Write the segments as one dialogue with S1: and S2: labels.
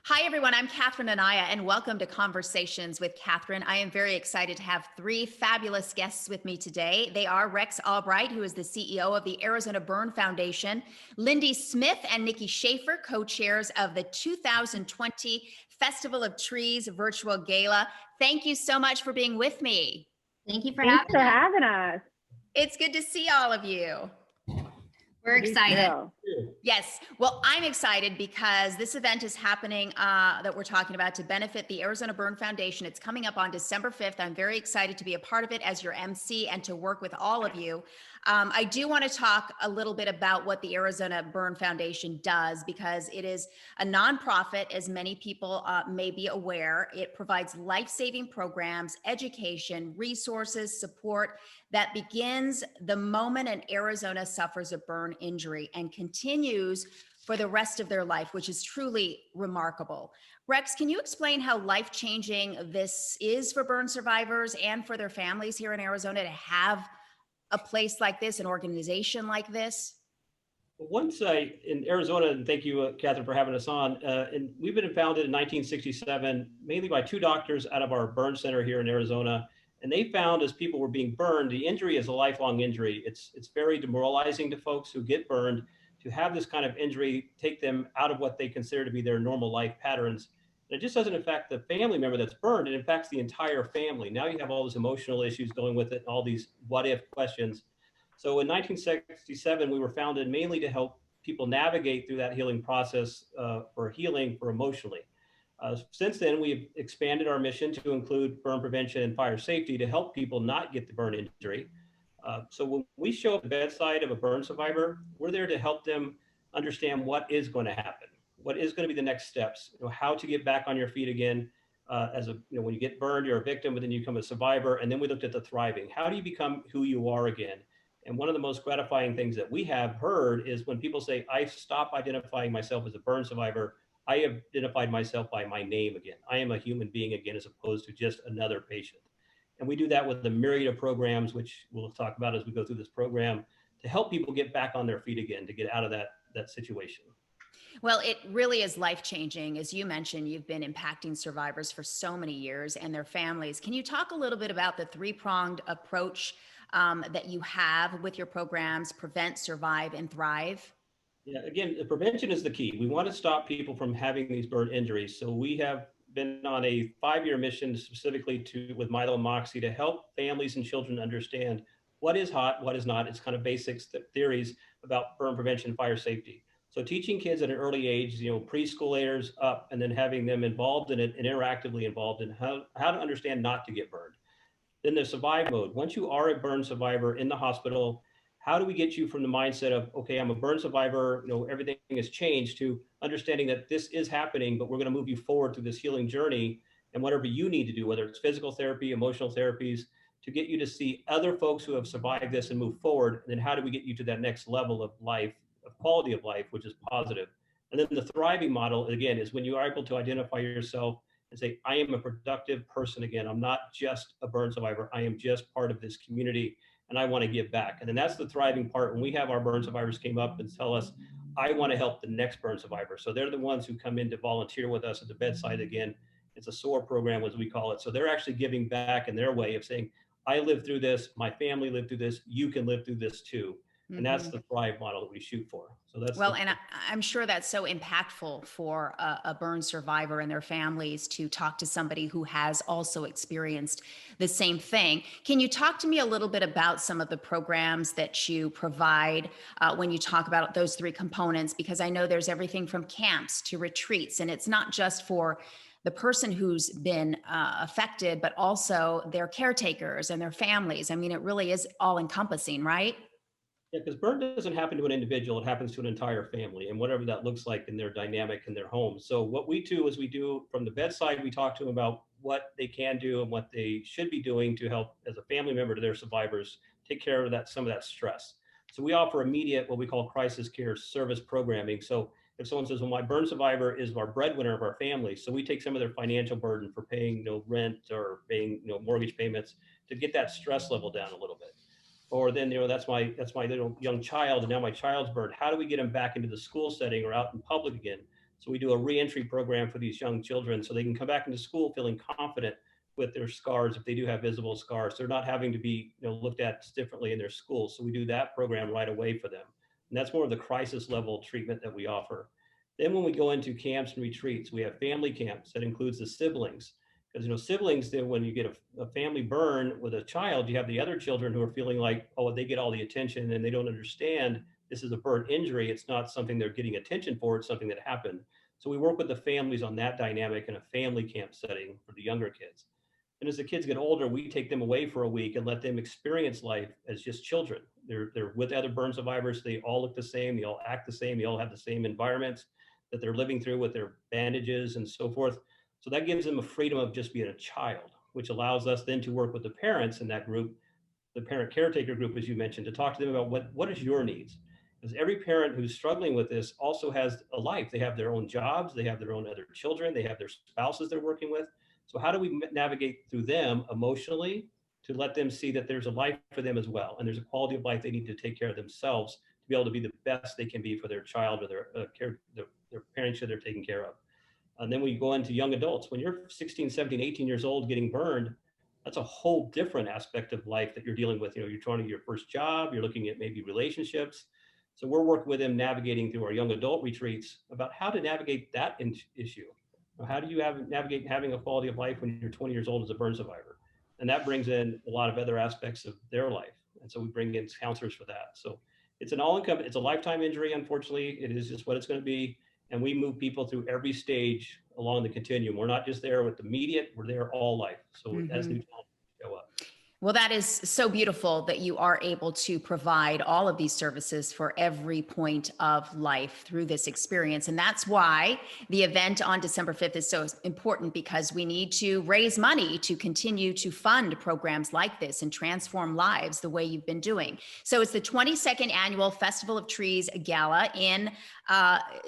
S1: Hi, everyone. I'm Catherine Anaya, and welcome to Conversations with Catherine. I am very excited to have three fabulous guests with me today. They are Rex Albright, who is the CEO of the Arizona Burn Foundation, Lindy Smith and Nikki Shaffer, co-chairs of the 2020 Festival of Trees virtual gala. Thank you so much for being with me.
S2: Thank you for
S3: Thanks
S2: having
S3: for
S2: us.
S3: having us.
S1: It's good to see all of you.
S2: We're excited.
S1: Yes. Well, I'm excited because this event is happening that we're talking about to benefit the Arizona Burn Foundation. It's coming up on December 5th. I'm very excited to be a part of it as your MC and to work with all of you. I do want to talk a little bit about what the Arizona Burn Foundation does because it is a nonprofit, as many people may be aware. It provides life-saving programs, education, resources, support that begins the moment an Arizona suffers a burn injury and continues for the rest of their life, which is truly remarkable. Rex, can you explain how life-changing this is for burn survivors and for their families here in Arizona to have a place like this, an organization like this?
S4: Once in Arizona, and thank you, Catherine, for having us on, and we've been founded in 1967, mainly by two doctors out of our burn center here in Arizona. And they found as people were being burned, the injury is a lifelong injury. It's very demoralizing to folks who get burned to have this kind of injury take them out of what they consider to be their normal life patterns. And it just doesn't affect the family member that's burned, it impacts the entire family. Now you have all those emotional issues going with it, and all these what if questions. So in 1967, we were founded mainly to help people navigate through that healing process for healing for emotionally. Since then, we've expanded our mission to include burn prevention and fire safety to help people not get the burn injury. So when we show up at the bedside of a burn survivor, we're there to help them understand what is going to happen, what is going to be the next steps, how to get back on your feet again. When you get burned, you're a victim, but then you become a survivor. And then we looked at the thriving. How do you become who you are again? And one of the most gratifying things that we have heard is when people say, I stop identifying myself as a burn survivor, I have identified myself by my name again. I am a human being again, as opposed to just another patient. And we do that with a myriad of programs, which we'll talk about as we go through this program, to help people get back on their feet again, to get out of that situation.
S1: Well, it really is life-changing. As you mentioned, you've been impacting survivors for so many years and their families. Can you talk a little bit about the three-pronged approach that you have with your programs, Prevent, Survive, and Thrive?
S4: Yeah, again, the prevention is the key. We want to stop people from having these burn injuries. So we have been on a 5-year mission specifically with Milo and Moxie to help families and children understand what is hot, what is not. It's kind of basics, theories about burn prevention, fire safety. So teaching kids at an early age, preschoolers up, and then having them involved in it and interactively involved in how to understand not to get burned. Then the survive mode. Once you are a burn survivor in the hospital, how do we get you from the mindset of, okay, I'm a burn survivor, everything has changed, to understanding that this is happening, but we're going to move you forward through this healing journey, and whatever you need to do, whether it's physical therapy, emotional therapies, to get you to see other folks who have survived this and move forward. And then how do we get you to that next level of life, of quality of life, which is positive. And then the thriving model, again, is when you are able to identify yourself and say, I am a productive person again. I'm not just a burn survivor. I am just part of this community, and I want to give back. And then that's the thriving part. When we have our burn survivors came up and tell us, I want to help the next burn survivor. So they're the ones who come in to volunteer with us at the bedside again. It's a SOAR program, as we call it. So they're actually giving back in their way of saying, I lived through this, my family lived through this, you can live through this too. And that's the Thrive model that we shoot for. So that's
S1: and I'm sure that's so impactful for a burn survivor and their families to talk to somebody who has also experienced the same thing. Can you talk to me a little bit about some of the programs that you provide when you talk about those three components? Because I know there's everything from camps to retreats, and it's not just for the person who's been affected, but also their caretakers and their families. I mean, it really is all encompassing, right?
S4: Yeah, because burn doesn't happen to an individual, it happens to an entire family, and whatever that looks like in their dynamic in their home. So what we do is we do from the bedside, we talk to them about what they can do and what they should be doing to help as a family member to their survivors take care of some of that stress. So we offer immediate, what we call crisis care service programming. So if someone says, well, my burn survivor is our breadwinner of our family, so we take some of their financial burden for paying rent or paying mortgage payments to get that stress level down a little bit. Or then, that's my little young child, and now my child's burned. How do we get him back into the school setting or out in public again So we do a reentry program for these young children so they can come back into school feeling confident with their scars if they do have visible scars. They're not having to be looked at differently in their school. So we do that program right away for them. And that's more of the crisis level treatment that we offer. Then when we go into camps and retreats, we have family camps that includes the siblings. Because siblings, when you get a family burn with a child, you have the other children who are feeling like, oh, they get all the attention and they don't understand this is a burn injury. It's not something they're getting attention for. It's something that happened. So we work with the families on that dynamic in a family camp setting for the younger kids. And as the kids get older, we take them away for a week and let them experience life as just children. They're with other burn survivors. They all look the same. They all act the same. They all have the same environments that they're living through with their bandages and so forth. So that gives them a freedom of just being a child, which allows us then to work with the parents in that group, the parent caretaker group, as you mentioned, to talk to them about what is your needs. Because every parent who's struggling with this also has a life. They have their own jobs. They have their own other children. They have their spouses they're working with. So how do we navigate through them emotionally to let them see that there's a life for them as well? And there's a quality of life they need to take care of themselves to be able to be the best they can be for their child or their parents that they're taking care of. And then we go into young adults. When you're 16, 17, 18 years old getting burned, that's a whole different aspect of life that you're dealing with. You're trying to get your first job, you're looking at maybe relationships. So we're working with them navigating through our young adult retreats about how to navigate that issue. How do you navigate having a quality of life when you're 20 years old as a burn survivor? And that brings in a lot of other aspects of their life. And so we bring in counselors for that. So it's it's a lifetime injury, unfortunately. It is just what it's going to be. And we move people through every stage along the continuum. We're not just there with the immediate, we're there all life. So as new challenges show up.
S1: Well, that is so beautiful that you are able to provide all of these services for every point of life through this experience. And that's why the event on December 5th is so important, because we need to raise money to continue to fund programs like this and transform lives the way you've been doing. So it's the 22nd annual Festival of Trees Gala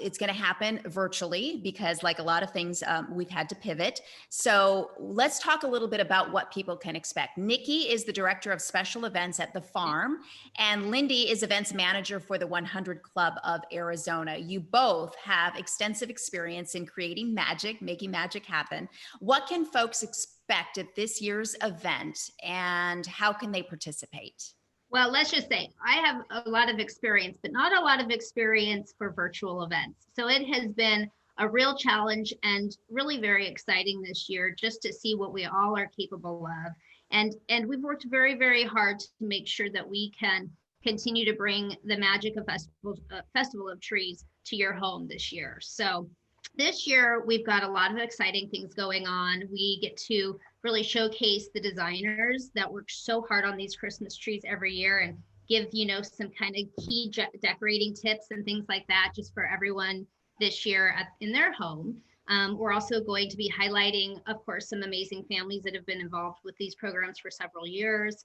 S1: it's going to happen virtually because, like a lot of things, we've had to pivot. So let's talk a little bit about what people can expect. Nikki is the director of special events at the farm, and Lindy is events manager for the 100 Club of Arizona. You both have extensive experience in creating magic, making magic happen. What can folks expect at this year's event, and how can they participate?
S2: Well, let's just say I have a lot of experience, but not a lot of experience for virtual events. So it has been a real challenge and really very exciting this year just to see what we all are capable of. And we've worked very, very hard to make sure that we can continue to bring the magic of Festival of Trees to your home this year. So this year, we've got a lot of exciting things going on. We get to really showcase the designers that work so hard on these Christmas trees every year and give, some kind of key decorating tips and things like that just for everyone this year in their home. We're also going to be highlighting, of course, some amazing families that have been involved with these programs for several years.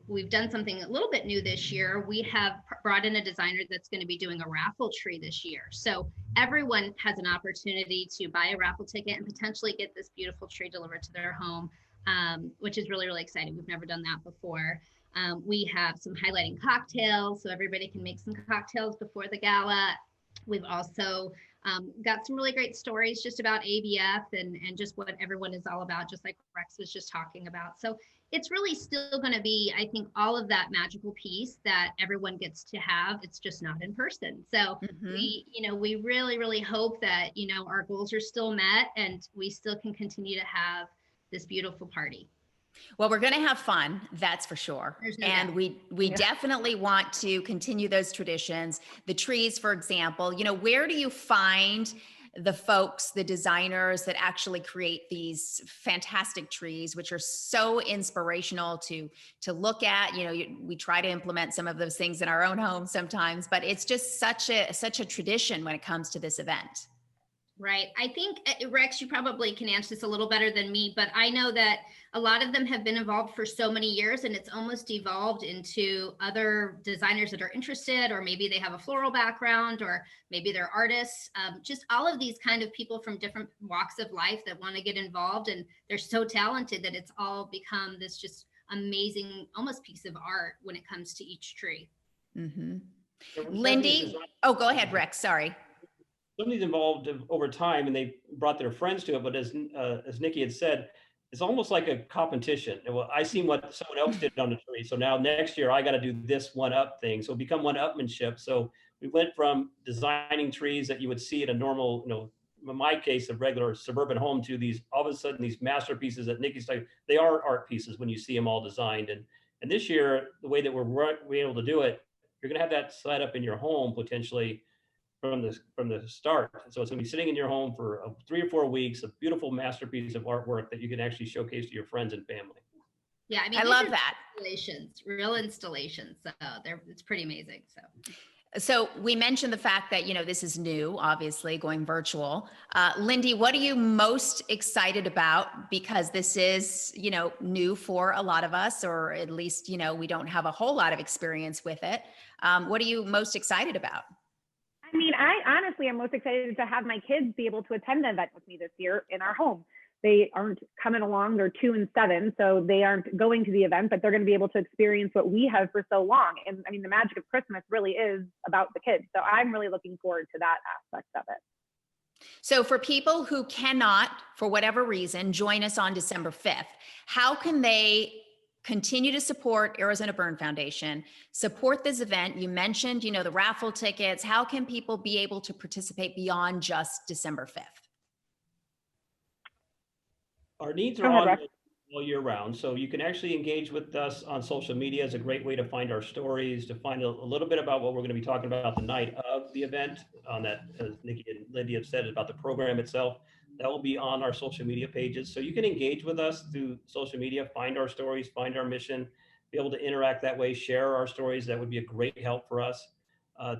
S2: We've done something a little bit new this year. We have brought in a designer that's going to be doing a raffle tree this year. So everyone has an opportunity to buy a raffle ticket and potentially get this beautiful tree delivered to their home, which is really, really exciting. We've never done that before. We have some highlighting cocktails, so everybody can make some cocktails before the gala. We've also got some really great stories just about ABF and just what everyone is all about, just like Rex was just talking about. So it's really still going to be, I think, all of that magical piece that everyone gets to have. It's just not in person. So we really, really hope that, our goals are still met and we still can continue to have this beautiful party.
S1: Well, we're going to have fun, that's for sure. And we definitely want to continue those traditions. The trees, for example, where do you find the folks, the designers that actually create these fantastic trees, which are so inspirational to look at? We try to implement some of those things in our own homes sometimes, but it's just such a tradition when it comes to this event.
S2: Right. I think, Rex, you probably can answer this a little better than me, but I know that a lot of them have been involved for so many years and it's almost evolved into other designers that are interested, or maybe they have a floral background, or maybe they're artists, just all of these kind of people from different walks of life that want to get involved. And they're so talented that it's all become this just amazing, almost piece of art when it comes to each tree.
S1: Mm-hmm. Lindy, go ahead, Rex. Sorry.
S4: somebody's involved over time and they brought their friends to it. But as Nikki had said, it's almost like a competition. Well, I seen what someone else did on the tree, so now next year I got to do this one up thing. So become one upmanship. So we went from designing trees that you would see in a normal, in my case, a regular suburban home, to these all of a sudden these masterpieces that Nikki's like, they are art pieces when you see them all designed. And this year, the way that we're able to do it, you're going to have that set up in your home potentially from the start. So it's going to be sitting in your home for 3 or 4 weeks, a beautiful masterpiece of artwork that you can actually showcase to your friends and family.
S2: Yeah, I mean,
S1: I love that.
S2: Real installations. So it's pretty amazing.
S1: So we mentioned the fact that, this is new, obviously, going virtual. Lindy, what are you most excited about? Because this is, new for a lot of us, or at least, we don't have a whole lot of experience with it. What are you most excited about?
S3: I mean, I honestly am most excited to have my kids be able to attend the event with me this year in our home. They aren't coming along, they're 2 and 7, so they aren't going to the event, but they're going to be able to experience what we have for so long. And I mean, the magic of Christmas really is about the kids. So I'm really looking forward to that aspect of it.
S1: So for people who cannot, for whatever reason, join us on December 5th, how can they continue to support Arizona Burn Foundation, support this event? You mentioned, the raffle tickets. How can people be able to participate beyond just December 5th?
S4: Our needs are on all year round. So you can actually engage with us on social media is a great way to find our stories, to find a little bit about what we're going to be talking about the night of the event. On that, as Nikki and Lindy have said, about the program itself, that will be on our social media pages. So you can engage with us through social media, find our stories, find our mission, be able to interact that way, share our stories. That would be a great help for us.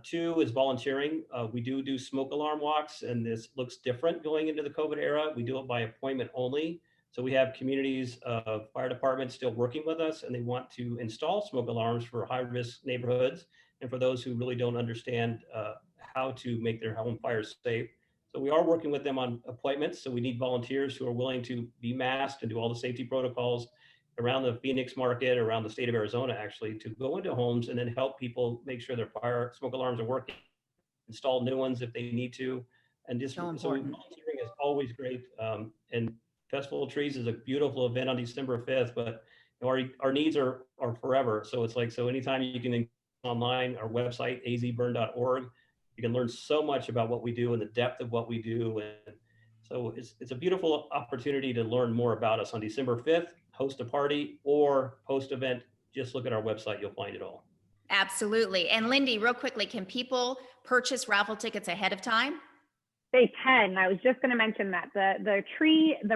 S4: 2 is volunteering. We do smoke alarm walks, and this looks different going into the COVID era. We do it by appointment only. So we have communities of fire departments still working with us, and they want to install smoke alarms for high-risk neighborhoods and for those who really don't understand how to make their home fires safe. So we are working with them on appointments. So we need volunteers who are willing to be masked and do all the safety protocols around the Phoenix market, around the state of Arizona, actually, to go into homes and then help people make sure their fire smoke alarms are working, install new ones if they need to. And just so volunteering is always great. And Festival of Trees is a beautiful event on December 5th, but our needs are forever. So it's like, so anytime you can online, our website, azburn.org, you can learn so much about what we do and the depth of what we do. And so it's a beautiful opportunity to learn more about us on December 5th, host a party or post-event. Just look at our website, you'll find it all.
S1: Absolutely. And Lindy, real quickly, can people purchase raffle tickets ahead of time?
S3: They can. I was just going to mention that the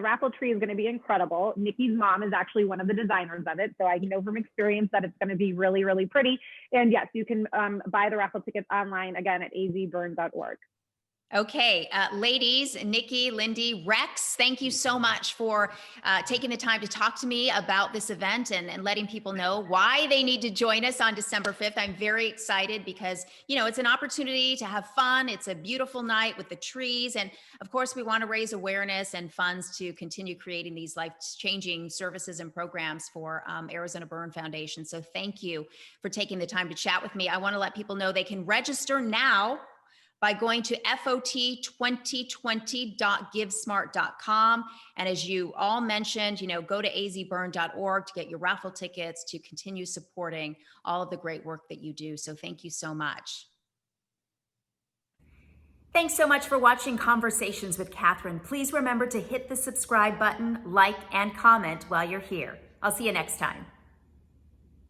S3: raffle tree is going to be incredible. Nikki's mom is actually one of the designers of it, so I know from experience that it's going to be really, really pretty. And yes, you can buy the raffle tickets online again at azburn.org.
S1: Okay, ladies, Nikki, Lindy, Rex, thank you so much for taking the time to talk to me about this event and letting people know why they need to join us on December 5th. I'm very excited because, it's an opportunity to have fun. It's a beautiful night with the trees. And of course, we want to raise awareness and funds to continue creating these life-changing services and programs for Arizona Burn Foundation. So thank you for taking the time to chat with me. I want to let people know they can register now by going to FOT2020.givesmart.com. And as you all mentioned, go to azburn.org to get your raffle tickets to continue supporting all of the great work that you do. So thank you so much. Thanks so much for watching Conversations with Catherine. Please remember to hit the subscribe button, like, and comment while you're here. I'll see you next time.